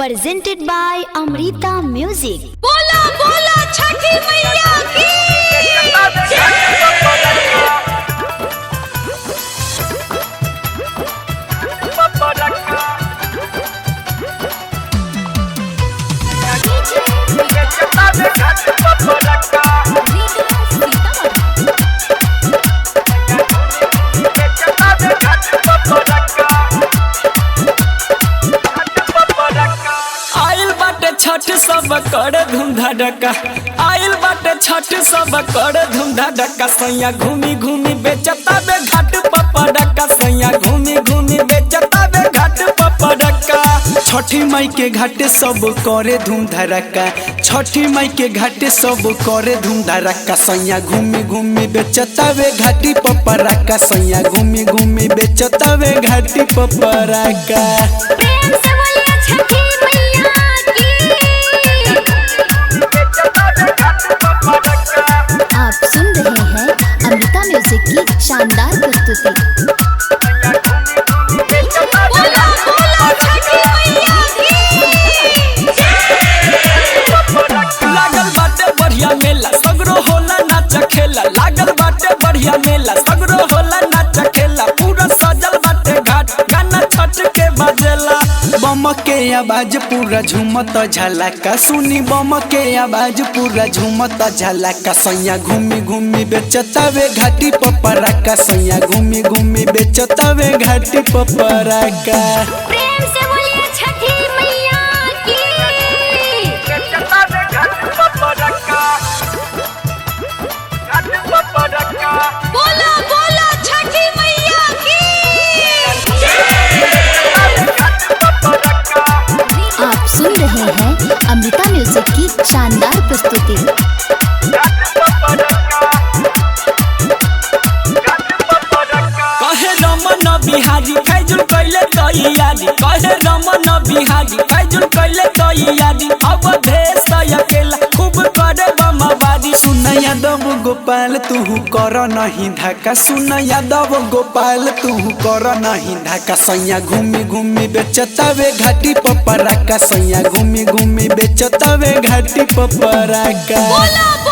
presented by Amrita Music। बोला बोला छठी मैया की छठ सब कर धूम धड़का आइल बाटे छठ सब कर धूम धड़का सैया घूमी घूमी बेचता बे घाट पपड़का सैया घूमी घूमी बेचता बे घाट पपड़का छठी माई के घाटे सब करे धूम धड़का छठी माई के घाटे सब करे धूम धड़का सैया घूमी घूमी बेचता बे घाटी पपड़का सैया घूमी घूमी बेचता बे घाटी पपड़का। प्रेम से बोलिए छठी मैया आप सुन रहे हैं अमृता म्यूजिक की शानदार प्रस्तुति। बोला बोला छठी मैया लागल बाटे बढ़िया मेला सगरो होला नाच खेला लागल बाटे बढ़िया मेला सगरो होला नाच खेला पूरा सजल बाटे घाट गाना छठ के बजेला बम के आवाज पूरा झूमत झलका सुनी बम के आवाज पूरा झूमत झलका सैया घूमी घूमी बेचता वे घाटी पपड़का सैया घूमी घूमी बेचता वे घाटी पपड़का। प्रेम से बोलिए छठी मैया की बोला बोला छठी मैया आप सुन रहे हैं अमृता म्यूजिक की शानदार प्रस्तुति। कहे रमन बिहारी फैजुल कैले तैयारी कहे रमन बिहारी फैजुल कैले तैयारी अब देश अकेला खूब करे बमबारी सुन यादव गोपाल तू कर नहीं धक्का सुन यादव गोपाल तू कर नहीं धक्का सैया घूमी घूमी बेचता वे घाटी पपड़का सैया घूमी घूमी बेचता वे घाटी पपड़का। बोला